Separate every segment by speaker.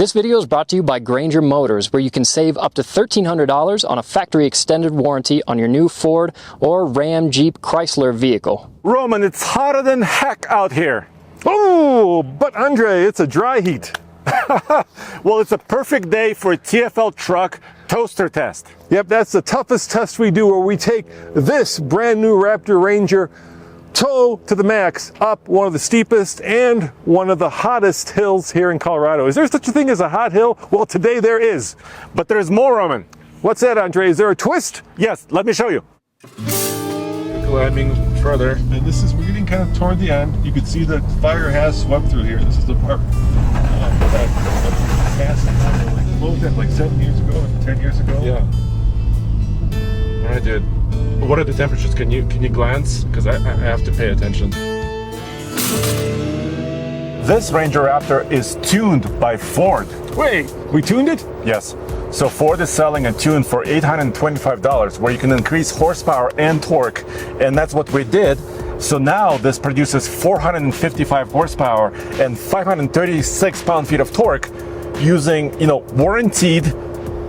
Speaker 1: This video is brought to you by Granger Motors, where you can save up to $1,300 on a factory extended warranty on your new Ford or Ram, Jeep, Chrysler vehicle.
Speaker 2: Roman, it's hotter than heck out here.
Speaker 3: Oh, but Andre, it's a dry heat.
Speaker 2: Well, it's a perfect day for a TFL truck toaster test.
Speaker 3: Yep, that's the toughest test we do, where we take this brand new Raptor Ranger tow to the max up one of the steepest and one of the hottest hills here in Colorado. Is there such a thing as a hot hill? Well, today there is.
Speaker 2: But there's more, Roman.
Speaker 3: What's that, Andre? Is there a twist?
Speaker 2: Yes, let me show you. Climbing further.
Speaker 3: And this is, we're getting kind of toward the end. You can see the fire has swept through here. This is the part that closed it like 7 years ago, 10 years ago.
Speaker 2: Yeah. All right, dude. What are the temperatures? Can you glance? Because I have to pay attention. This Ranger Raptor is tuned by Ford.
Speaker 3: Wait, we tuned it?
Speaker 2: Yes. So Ford is selling a tune for $825, where you can increase horsepower and torque, and that's what we did. So now this produces 455 horsepower and 536 pound-feet of torque using, warranted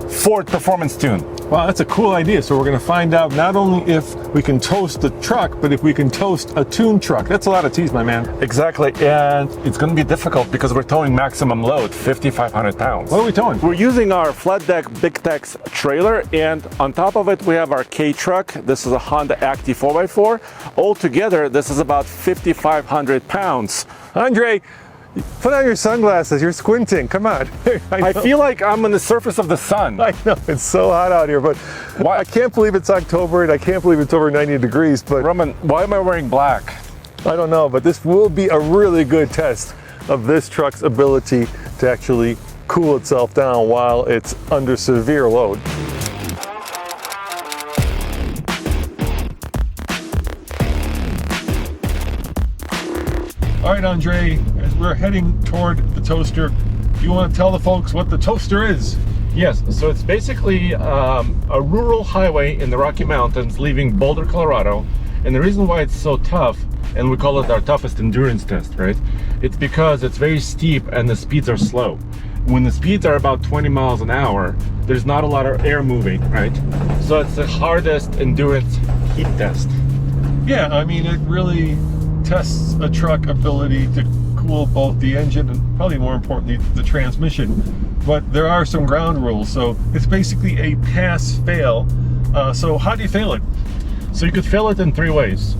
Speaker 2: Ford performance tune.
Speaker 3: Wow, that's a cool idea. So we're going to find out not only if we can toast the truck, but if we can toast a tuned truck. That's a lot of T's, my man.
Speaker 2: Exactly, and it's going to be difficult because we're towing maximum load, 5,500 pounds.
Speaker 3: What are we towing?
Speaker 2: We're using our flat deck Big Tex trailer, and on top of it we have our K truck. This is a Honda Active 4x4. Altogether, this is about 5,500 pounds.
Speaker 3: Andre, put on your sunglasses. You're squinting. Come on.
Speaker 2: I feel like I'm on the surface of the sun.
Speaker 3: I know, it's so hot out here, but I can't believe it's October and I can't believe it's over 90 degrees. But
Speaker 2: Roman, why am I wearing black?
Speaker 3: I don't know, but this will be a really good test of this truck's ability to actually cool itself down while it's under severe load. All right, Andre, as we're heading toward the toaster, do you want to tell the folks what the toaster is?
Speaker 2: Yes, so it's basically a rural highway in the Rocky Mountains leaving Boulder, Colorado. And the reason why it's so tough, and we call it our toughest endurance test, right? It's because it's very steep and the speeds are slow. When the speeds are about 20 miles an hour, there's not a lot of air moving, right? So it's the hardest endurance heat test.
Speaker 3: Yeah, I mean, it really tests a truck ability to cool both the engine and, probably more importantly, the transmission. But there are some ground rules, so it's basically a pass-fail. So how do you fail it?
Speaker 2: So you could fail it in 3 ways.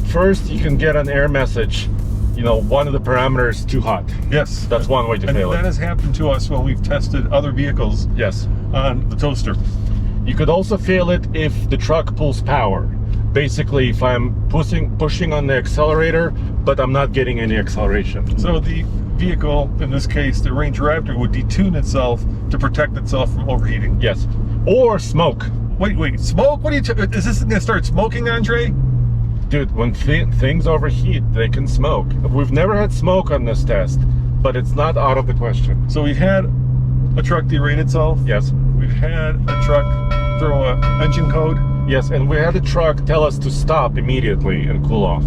Speaker 2: First, you can get an error message, one of the parameters too hot.
Speaker 3: Yes.
Speaker 2: That's one way to fail it.
Speaker 3: And that has happened to us when we've tested other vehicles.
Speaker 2: Yes.
Speaker 3: On the toaster.
Speaker 2: You could also fail it if the truck pulls power. Basically, if I'm pushing on the accelerator, but I'm not getting any acceleration.
Speaker 3: So the vehicle, in this case, the Ranger Raptor, would detune itself to protect itself from overheating.
Speaker 2: Yes. Or smoke.
Speaker 3: Wait, smoke? What are you, is this going to start smoking, Andre?
Speaker 2: Dude, when things overheat, they can smoke. We've never had smoke on this test, but it's not out of the question.
Speaker 3: So we've had a truck derate itself.
Speaker 2: Yes.
Speaker 3: We've had a truck throw an engine code.
Speaker 2: Yes, and we had a truck tell us to stop immediately and cool off.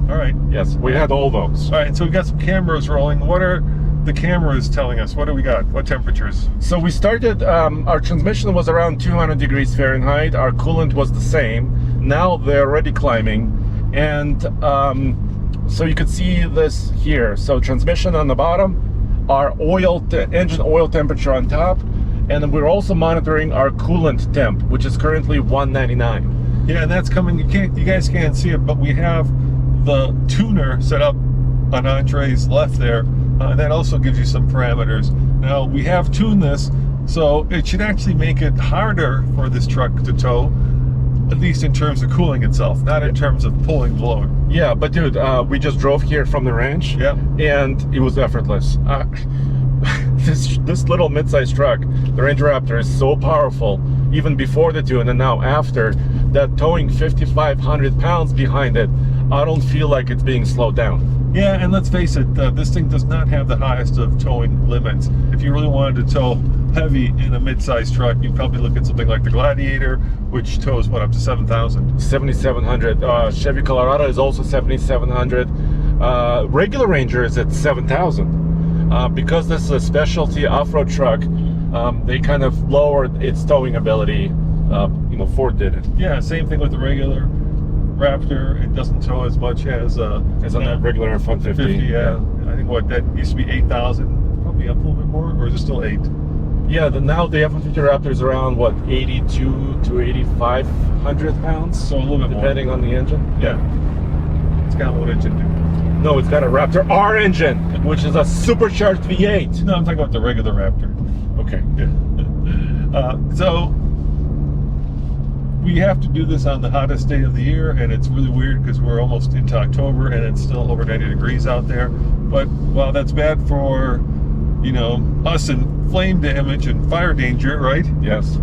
Speaker 3: All right.
Speaker 2: Yes, we had all those.
Speaker 3: All right, so we've got some cameras rolling. What are the cameras telling us? What do we got? What temperatures?
Speaker 2: So we started, our transmission was around 200 degrees Fahrenheit. Our coolant was the same. Now they're already climbing. And so you could see this here. So transmission on the bottom, our engine oil temperature on top. And then we're also monitoring our coolant temp, which is currently 199.
Speaker 3: Yeah, and that's coming. You guys can't see it, but we have the tuner set up on Andre's left there, and that also gives you some parameters. Now we have tuned this, so it should actually make it harder for this truck to tow, at least in terms of cooling itself, not in terms of pulling the load.
Speaker 2: Yeah, but dude, we just drove here from the ranch,
Speaker 3: yeah,
Speaker 2: and it was effortless. This little mid-sized truck, the Ranger Raptor, is so powerful, even before the tune and now after, that towing 5,500 pounds behind it, I don't feel like it's being slowed down.
Speaker 3: Yeah, and let's face it, this thing does not have the highest of towing limits. If you really wanted to tow heavy in a mid-sized truck, you'd probably look at something like the Gladiator, which tows, what, up to 7,000?
Speaker 2: 7,700. Chevy Colorado is also 7,700. Regular Ranger is at 7,000. Because this is a specialty off-road truck, they kind of lowered its towing ability. Ford did it.
Speaker 3: Yeah, same thing with the regular Raptor. It doesn't tow as much as
Speaker 2: on that regular F-150.
Speaker 3: Yeah. I think that used to be 8,000, probably up a little bit more, or is it still 8?
Speaker 2: Yeah, now the F-150 Raptor is around 82 to 8,500 pounds.
Speaker 3: So a little bit
Speaker 2: depending
Speaker 3: more.
Speaker 2: on the engine.
Speaker 3: Yeah. It's got what engine do?
Speaker 2: No, it's got a Raptor R engine, which is a supercharged V8.
Speaker 3: No, I'm talking about the regular Raptor.
Speaker 2: Okay.
Speaker 3: Yeah. So we have to do this on the hottest day of the year, and it's really weird because we're almost into October and it's still over 90 degrees out there. But while that's bad for, us and flame damage and fire danger, right?
Speaker 2: Yes.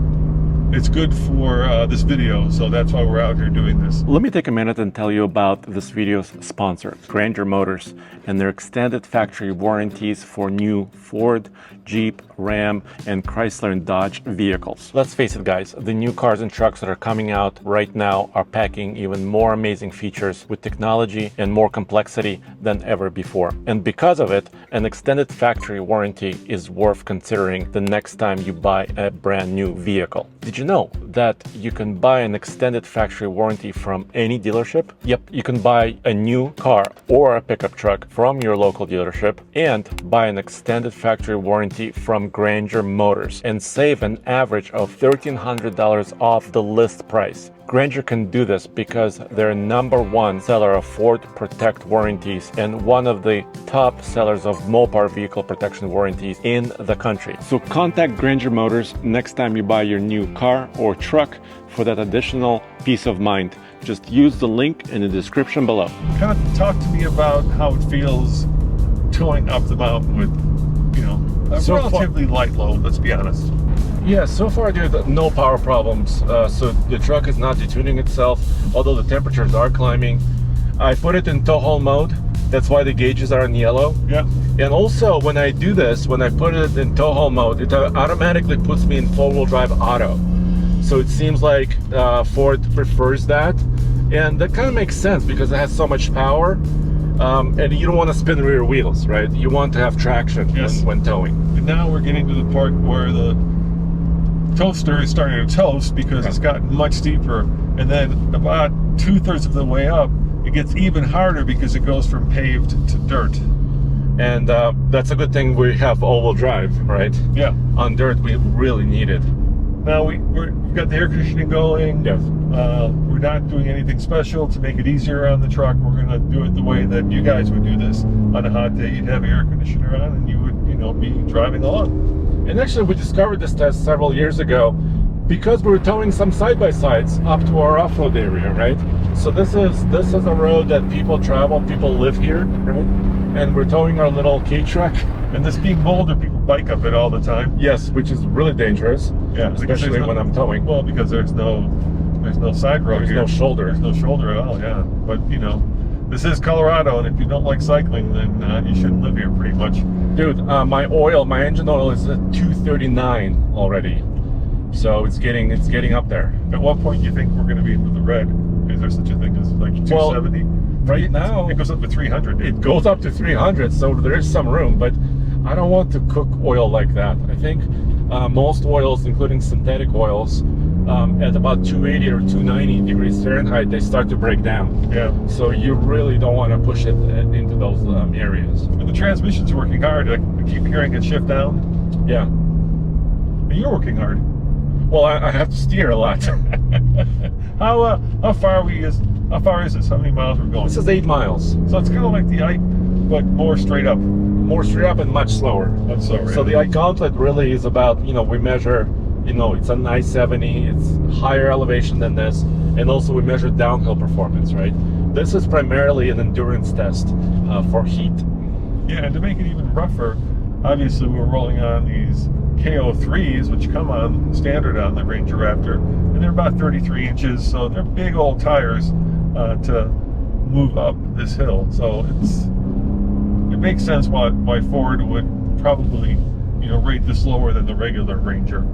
Speaker 3: It's good for this video, so that's why we're out here doing this.
Speaker 4: Let me take a minute and tell you about this video's sponsor, Granger Motors, and their extended factory warranties for new Ford, Jeep, Ram, and Chrysler and Dodge vehicles. Let's face it, guys, the new cars and trucks that are coming out right now are packing even more amazing features with technology and more complexity than ever before. And because of it, an extended factory warranty is worth considering the next time you buy a brand new vehicle. Did you know that you can buy an extended factory warranty from any dealership? Yep, you can buy a new car or a pickup truck from your local dealership and buy an extended factory warranty from Granger Motors and save an average of $1,300 off the list price. Granger can do this because they're #1 seller of Ford Protect warranties and one of the top sellers of Mopar vehicle protection warranties in the country. So contact Granger Motors next time you buy your new car or truck for that additional peace of mind. Just use the link in the description below.
Speaker 3: Kind of talk to me about how it feels towing up the mountain with, a
Speaker 2: So
Speaker 3: relatively light load, let's be honest.
Speaker 2: Yeah, so far there's no power problems. So the truck is not detuning itself, although the temperatures are climbing. I put it in tow haul mode. That's why the gauges are in yellow.
Speaker 3: Yeah.
Speaker 2: And also when I do this, when I put it in tow haul mode, it automatically puts me in four-wheel drive auto. So it seems like Ford prefers that. And that kind of makes sense because it has so much power. And you don't want to spin the rear wheels, right? You want to have traction when towing.
Speaker 3: And now we're getting to the part where the toaster is starting to toast because it's gotten much steeper. And then about 2/3 of the way up, it gets even harder because it goes from paved to dirt.
Speaker 2: And that's a good thing we have all-wheel drive, right?
Speaker 3: Yeah.
Speaker 2: On dirt, we really need it.
Speaker 3: Now we've got the air conditioning going.
Speaker 2: Yes.
Speaker 3: We're not doing anything special to make it easier on the truck. We're going to do it the way that you guys would do this. On a hot day, you'd have your air conditioner on and you would, be driving along.
Speaker 2: And actually, we discovered this test several years ago because we were towing some side-by-sides up to our off-road area, right? So this is a road that people travel, people live here, right? And we're towing our little K-truck.
Speaker 3: And this being Boulder, people bike up it all the time.
Speaker 2: Yes, which is really dangerous.
Speaker 3: Yeah,
Speaker 2: especially when I'm towing.
Speaker 3: Well, because there's no side road here.
Speaker 2: There's no shoulder.
Speaker 3: There's no shoulder at all. Yeah, but this is Colorado, and if you don't like cycling, then you shouldn't live here, pretty much.
Speaker 2: Dude, my engine oil is at 239 already, so it's getting up there.
Speaker 3: At what point do you think we're going to be into the red? Is there such a thing as like 270?
Speaker 2: Right now,
Speaker 3: it goes up to 300.
Speaker 2: It goes up to 300, so there is some room, but I don't want to cook oil like that. I think most oils, including synthetic oils, at about 280 or 290 degrees Fahrenheit, they start to break down.
Speaker 3: Yeah.
Speaker 2: So you really don't want to push it into those areas.
Speaker 3: And the transmission's working hard. I keep hearing it shift down.
Speaker 2: Yeah.
Speaker 3: And you're working hard.
Speaker 2: Well, I have to steer a lot.
Speaker 3: How far is this? How many miles we're going?
Speaker 2: This is 8 miles.
Speaker 3: So it's kind of like the Ike, but more straight up.
Speaker 2: More straight up and much slower.
Speaker 3: Much slower.
Speaker 2: So the Ike Gauntlet really is about, we measure, it's an I-70, it's higher elevation than this, and also we measure downhill performance, right? This is primarily an endurance test for heat.
Speaker 3: Yeah, and to make it even rougher, obviously we're rolling on these KO3s, which come on standard on the Ranger Raptor, and they're about 33 inches, so they're big old tires to move up this hill. So it makes sense why Ford would probably rate this lower than the regular Ranger.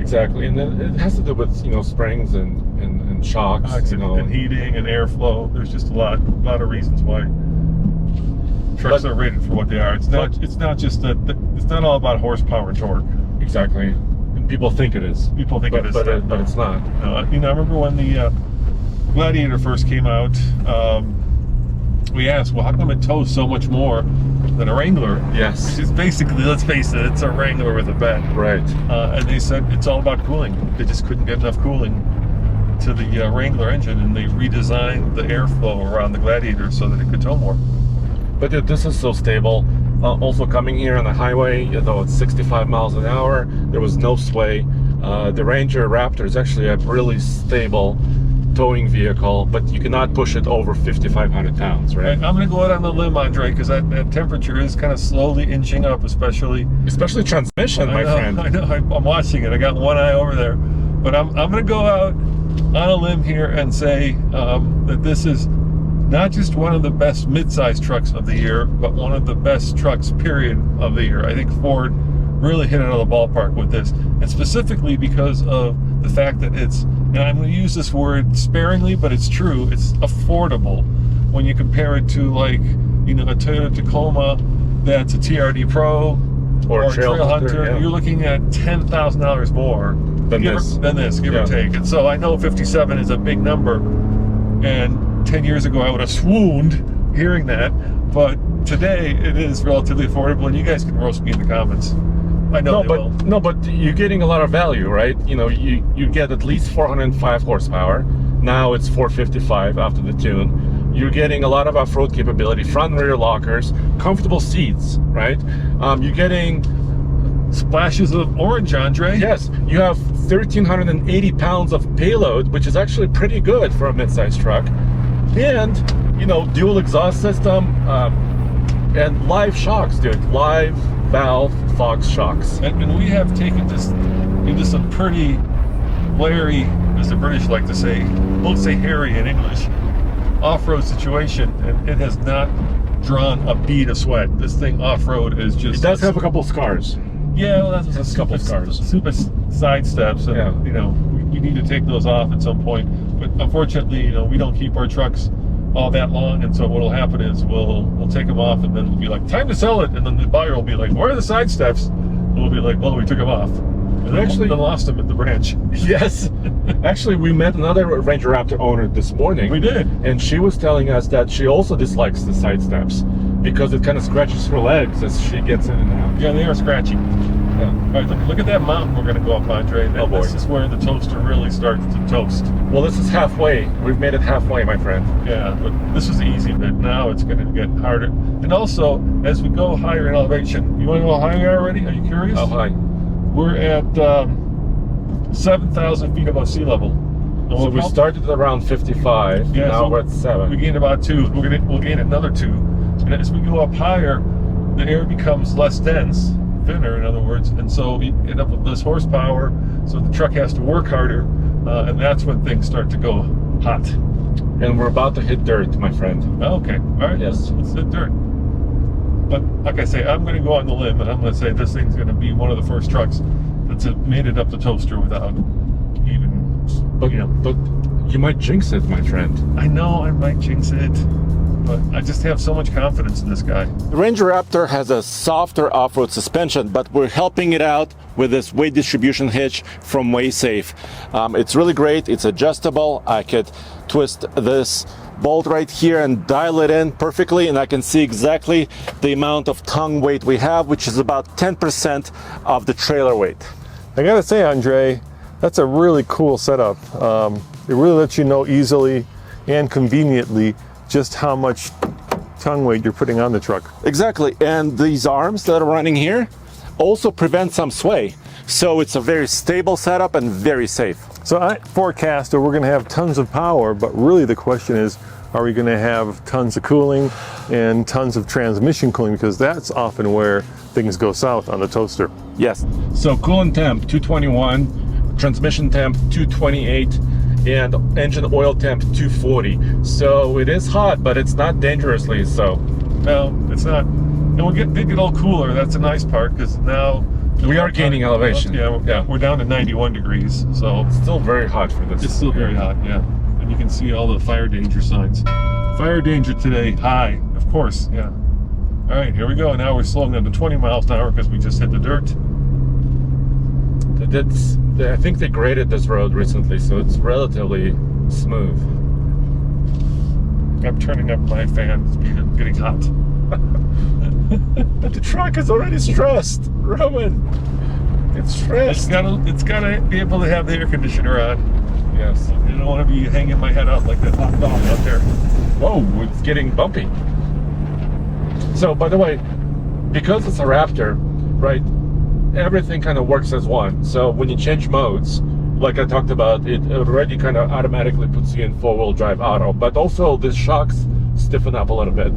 Speaker 2: Exactly, and then it has to do with springs and shocks,
Speaker 3: and heating and airflow. There's just a lot of reasons why trucks are rated for what they are. It's not just that. It's not all about horsepower and torque.
Speaker 2: Exactly. And people think it is.
Speaker 3: People think it is,
Speaker 2: but it's not.
Speaker 3: You know, I remember when the Gladiator first came out. We asked, well, how come it tows so much more than a Wrangler?
Speaker 2: Yes.
Speaker 3: It's basically, let's face it, it's a Wrangler with a bed.
Speaker 2: Right.
Speaker 3: And they said it's all about cooling. They just couldn't get enough cooling to the Wrangler engine, and they redesigned the airflow around the Gladiator so that it could tow more.
Speaker 2: But this is so stable. Also coming here on the highway, though it's 65 miles an hour, there was no sway. The Ranger Raptor is actually a really stable towing vehicle, but you cannot push it over 5,500 pounds, right?
Speaker 3: I'm going to go out on the limb, Andre, because that temperature is kind of slowly inching up, especially
Speaker 2: transmission, my friend.
Speaker 3: I know. I'm watching it. I got one eye over there, but I'm going to go out on a limb here and say that this is not just one of the best mid-size trucks of the year, but one of the best trucks, period, of the year. I think Ford really hit it out of the ballpark with this, and specifically because of the fact that it's, and I'm going to use this word sparingly, but it's true, it's affordable when you compare it to, like, you know, a Toyota Tacoma that's a TRD Pro or a Trail Hunter.
Speaker 2: Yeah.
Speaker 3: You're looking at $10,000 more
Speaker 2: than this,
Speaker 3: give or take. And so I know 57 is a big number, and 10 years ago I would have swooned hearing that, but today it is relatively affordable, and you guys can roast me in the comments. I know
Speaker 2: but you're getting a lot of value, right? You know, you get at least 405 horsepower. Now it's 455 after the tune. You're getting a lot of off-road capability, front and rear lockers, comfortable seats, right? You're getting
Speaker 3: splashes of orange, Andre.
Speaker 2: Yes, you have 1,380 pounds of payload, which is actually pretty good for a mid-size truck. And, you know, dual exhaust system, and live shocks, dude. Live valve Fox shocks.
Speaker 3: And we have taken this into some pretty Larry, as the British like to say, won't say hairy in English, off-road situation, and it has not drawn a bead of sweat. This thing off-road is just...
Speaker 2: It does have a couple scars.
Speaker 3: Yeah, well, that's a couple scars. Super side steps, and,
Speaker 2: yeah.
Speaker 3: You know, you need to take those off at some point. But unfortunately, you know, we don't keep our trucks all that long, and so what'll happen is we'll take them off, and then we'll be like, time to sell it, and then the buyer will be like, where are the side steps? And we'll be like, well, we took them off. And actually lost them at the branch.
Speaker 2: Yes. Actually, we met another Ranger Raptor owner this morning.
Speaker 3: We did.
Speaker 2: And she was telling us that she also dislikes the side steps because it kind of scratches her legs as she gets in and out.
Speaker 3: Yeah, they are scratchy. Yeah. All right, look at that mountain we're going to go up, Andre.
Speaker 2: Oh, boy.
Speaker 3: This is where the toaster really starts to toast.
Speaker 2: Well, this is halfway. We've made it halfway, my friend.
Speaker 3: Yeah, but this is the easy bit. Now it's going to get harder. And also, as we go higher in elevation, you want to know how high we are already? Are you curious?
Speaker 2: How high?
Speaker 3: We're at 7,000 feet above sea level.
Speaker 2: So we started at around 55. Yeah, now so we're at 7.
Speaker 3: We gained about 2. We'll gain another 2. And as we go up higher, the air becomes less dense, thinner, in other words, and so you end up with less horsepower. So the truck has to work harder, and that's when things start to go hot.
Speaker 2: And we're about to hit dirt, my friend.
Speaker 3: Okay. All right.
Speaker 2: Yes.
Speaker 3: Let's hit dirt. But like I say, I'm going to go on the limb, and I'm going to say this thing's going to be one of the first trucks that's made it up the toaster without even,
Speaker 2: but you might jinx it, my friend.
Speaker 3: I know I might jinx it, but I just have so much confidence in this guy.
Speaker 4: The Ranger Raptor has a softer off-road suspension, but we're helping it out with this weight distribution hitch from WaySafe. It's really great. It's adjustable. I could twist this bolt right here and dial it in perfectly, and I can see exactly the amount of tongue weight we have, which is about 10% of the trailer weight.
Speaker 3: I gotta say, Andre, that's a really cool setup. It really lets you know easily and conveniently just how much tongue weight you're putting on the truck.
Speaker 4: Exactly, and these arms that are running here also prevent some sway. So it's a very stable setup and very safe.
Speaker 3: So I forecast that we're gonna have tons of power, but really the question is, are we gonna have tons of cooling and tons of transmission cooling? Because that's often where things go south on the toaster.
Speaker 4: Yes.
Speaker 2: So coolant temp 221, transmission temp 228, and engine oil temp 240. So it is hot, but it's not dangerously so.
Speaker 3: No, it's not. And we'll get all cooler. That's a nice part, because now
Speaker 2: we are gaining elevation.
Speaker 3: Yeah, we're down to 91 degrees, so
Speaker 2: it's still very hot for this.
Speaker 3: It's still very hot, yeah. And you can see all the fire danger signs. Fire danger today, high, of course, yeah. All right, here we go. Now we're slowing down to 20 miles an hour because we just hit the dirt.
Speaker 2: I think they graded this road recently, so it's relatively smooth.
Speaker 3: I'm turning up my fan. It's getting hot.
Speaker 2: But the truck is already stressed, Roman. It's stressed.
Speaker 3: It's gotta be able to have the air conditioner on.
Speaker 2: Yes.
Speaker 3: I don't want to be hanging my head out like that hot dog out there.
Speaker 2: Whoa, it's getting bumpy. So, by the way, because it's a Raptor, right, everything kind of works as one. So when you change modes, like I talked about, it already kind of automatically puts you in four-wheel drive auto. But also the shocks stiffen up a little bit.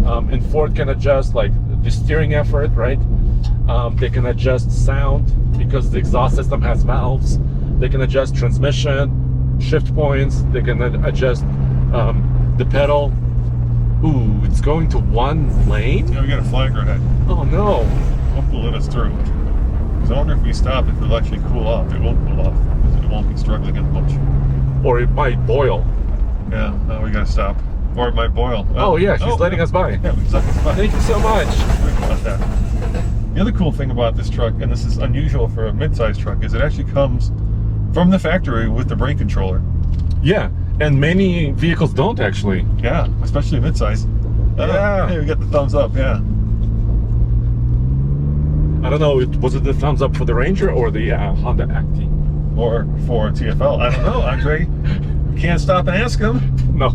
Speaker 2: And Ford can adjust like the steering effort, right? They can adjust sound because the exhaust system has valves. They can adjust transmission, shift points. They can adjust the pedal. Ooh, it's going to one lane?
Speaker 3: Yeah, we got a flagger ahead.
Speaker 2: Oh no.
Speaker 3: Hope they'll let us through. So I wonder if we stop, if it'll actually cool off. It won't cool off. It won't be struggling as much.
Speaker 2: Or it might boil.
Speaker 3: Yeah, now we gotta stop. Or it might boil.
Speaker 2: Oh yeah, he's letting us by.
Speaker 3: Yeah, he's letting us by.
Speaker 2: Thank you so much.
Speaker 3: Think about that. The other cool thing about this truck, and this is unusual for a mid-size truck, is it actually comes from the factory with the brake controller.
Speaker 2: Yeah, and many vehicles don't actually.
Speaker 3: Yeah, especially mid-size.
Speaker 2: Yeah.
Speaker 3: Hey, we got the thumbs up, yeah.
Speaker 2: I don't know, was it the thumbs up for the Ranger or the Honda Acti?
Speaker 3: Or for TFL. I don't know, Andre. Can't stop and ask him.
Speaker 2: No,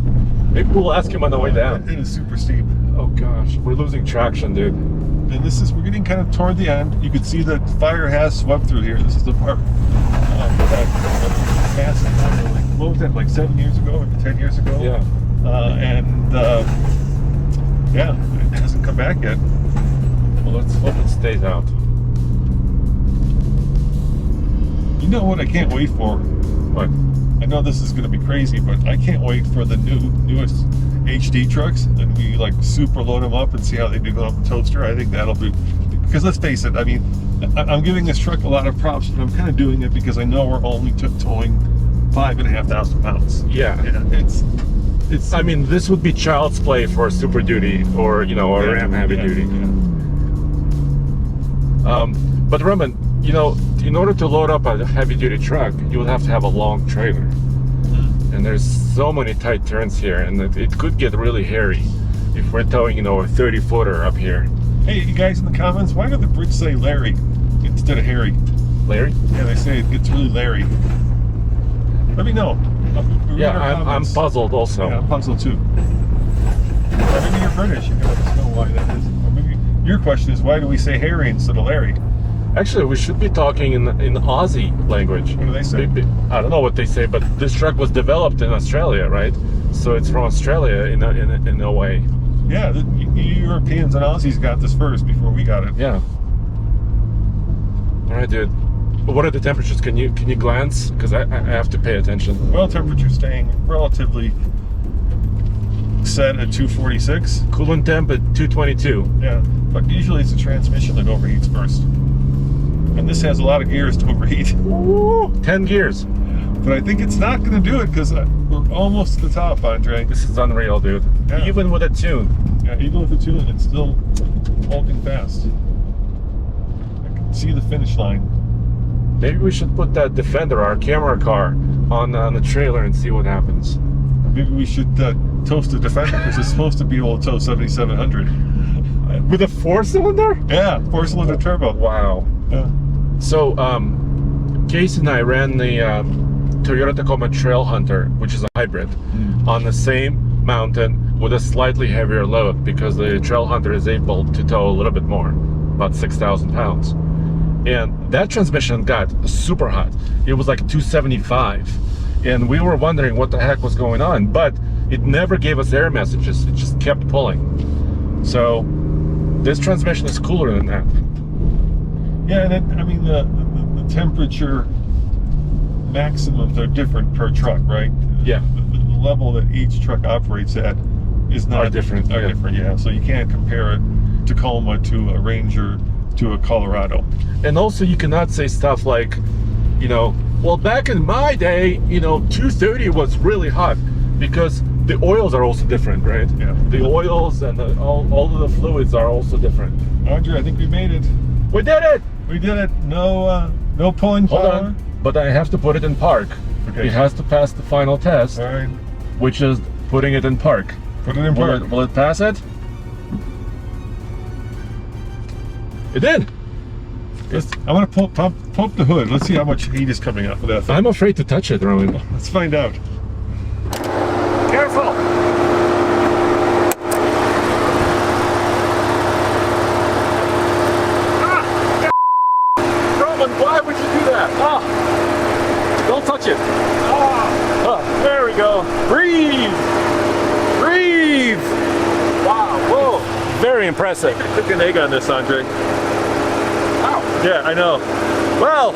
Speaker 2: maybe we'll ask him on the way down.
Speaker 3: It is super steep.
Speaker 2: Oh gosh, we're losing traction, dude.
Speaker 3: And we're getting kind of toward the end. You can see that fire has swept through here. This is the part that massive fire, like, what was that, like 7 years ago or 10 years ago?
Speaker 2: Yeah.
Speaker 3: Yeah, it hasn't come back yet.
Speaker 2: Well, let's hope it stays out.
Speaker 3: You know what I can't wait for?
Speaker 2: What?
Speaker 3: I know this is going to be crazy, but I can't wait for the newest HD trucks, and we like super load them up and see how they do go up the toaster. I think that'll be, because let's face it, I mean, I'm giving this truck a lot of props, but I'm kind of doing it because I know we're only towing 5,500 pounds.
Speaker 2: Yeah.
Speaker 3: It's.
Speaker 2: I mean, this would be child's play for Super Duty or, you know, a Ram Heavy Duty.
Speaker 3: Yeah.
Speaker 2: But Roman, you know, in order to load up a heavy duty truck, you would have to have a long trailer. And there's so many tight turns here, and it could get really hairy if we're towing, you know, a 30-footer up here.
Speaker 3: Hey, you guys in the comments, why do the Brits say Larry instead of Harry?
Speaker 2: Larry?
Speaker 3: Yeah, they say it's really Larry. Let me know.
Speaker 2: Yeah, I'm puzzled also.
Speaker 3: Yeah, I'm puzzled too. Or maybe you're British, you can let us know why that is. Or maybe your question is, why do we say Harry instead of Larry?
Speaker 2: Actually, we should be talking in Aussie language.
Speaker 3: What do they say?
Speaker 2: I don't know what they say, but this truck was developed in Australia, right? So it's from Australia in a way.
Speaker 3: Yeah, the Europeans and Aussies got this first before we got it.
Speaker 2: Yeah. All right, dude. What are the temperatures? Can you glance? Because I have to pay attention.
Speaker 3: Well, temperature staying relatively set at 246.
Speaker 2: Coolant temp at 222.
Speaker 3: Yeah, but usually it's the transmission that overheats first. And this has a lot of gears to overheat.
Speaker 2: Woo! 10 gears.
Speaker 3: But I think it's not going to do it because we're almost to the top, Andre.
Speaker 2: This is unreal, dude.
Speaker 3: Yeah.
Speaker 2: Even with a tune.
Speaker 3: Yeah, even with the tune, it's still holding fast. I can see the finish line.
Speaker 2: Maybe we should put that Defender, our camera car, on the trailer and see what happens.
Speaker 3: Maybe we should toast the Defender because it's supposed to be able to tow 7,700.
Speaker 2: With a 4-cylinder?
Speaker 3: Yeah, 4-cylinder turbo.
Speaker 2: Wow.
Speaker 3: Yeah.
Speaker 2: So, Casey and I ran the Toyota Tacoma Trail Hunter, which is a hybrid, on the same mountain with a slightly heavier load because the Trail Hunter is able to tow a little bit more, about 6,000 pounds. And that transmission got super hot. It was like 275. And we were wondering what the heck was going on, but it never gave us error messages. It just kept pulling. So this transmission is cooler than that.
Speaker 3: Yeah, and I mean, the temperature maximums are different per truck, right?
Speaker 2: Yeah.
Speaker 3: The level that each truck operates at is not
Speaker 2: different.
Speaker 3: Yeah. So you can't compare a Tacoma to a Ranger to a Colorado.
Speaker 2: And also you cannot say stuff like, you know, well, back in my day, you know, 230 was really hot, because the oils are also different, right?
Speaker 3: Yeah.
Speaker 2: The oils and all of the fluids are also different.
Speaker 3: Andre, I think we made it.
Speaker 2: We did it!
Speaker 3: We did it. No pulling
Speaker 2: Hold
Speaker 3: power.
Speaker 2: on. But I have to put it in park.
Speaker 3: Okay.
Speaker 2: It has to pass the final test,
Speaker 3: All right.
Speaker 2: which is putting it in park.
Speaker 3: Put it in park.
Speaker 2: Will it pass it? It did!
Speaker 3: I want to pump the hood. Let's see how much heat is coming up with that thing.
Speaker 2: I'm afraid to touch it, Rowan.
Speaker 3: Let's find out.
Speaker 2: Careful! Roman, why would you do that? Don't touch it. There we go. Breathe! Breathe! Wow, whoa. Very impressive.
Speaker 3: Took an egg on this, Andre.
Speaker 2: Wow.
Speaker 3: Yeah, I know. Well,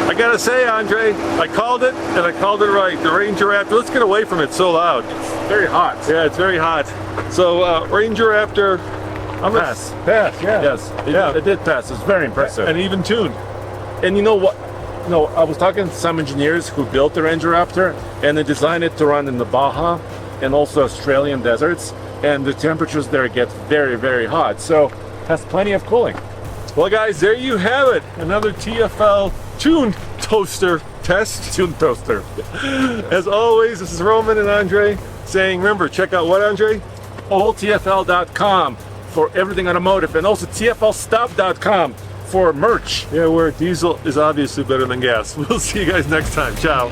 Speaker 3: I gotta say, Andre, I called it, and I called it right. The Ranger Raptor, let's get away from it, it's so loud.
Speaker 2: It's very hot.
Speaker 3: Yeah, it's very hot. So, Ranger Raptor, I'm gonna
Speaker 2: Pass.
Speaker 3: pass, yeah.
Speaker 2: Yes, it did pass. It's very impressive.
Speaker 3: And even tuned.
Speaker 2: And you know what? No, I was talking to some engineers who built the Ranger Raptor, and they designed it to run in the Baja and also Australian deserts, and the temperatures there get very, very hot. So it has plenty of cooling.
Speaker 3: Well, guys, there you have it. Another TFL tuned toaster test.
Speaker 2: Tuned toaster.
Speaker 3: As always, this is Roman and Andre saying, remember, check out what, Andre?
Speaker 2: alltfl.com for everything automotive, and also tflstuff.com for merch.
Speaker 3: Yeah, where diesel is obviously better than gas. We'll see you guys next time. Ciao.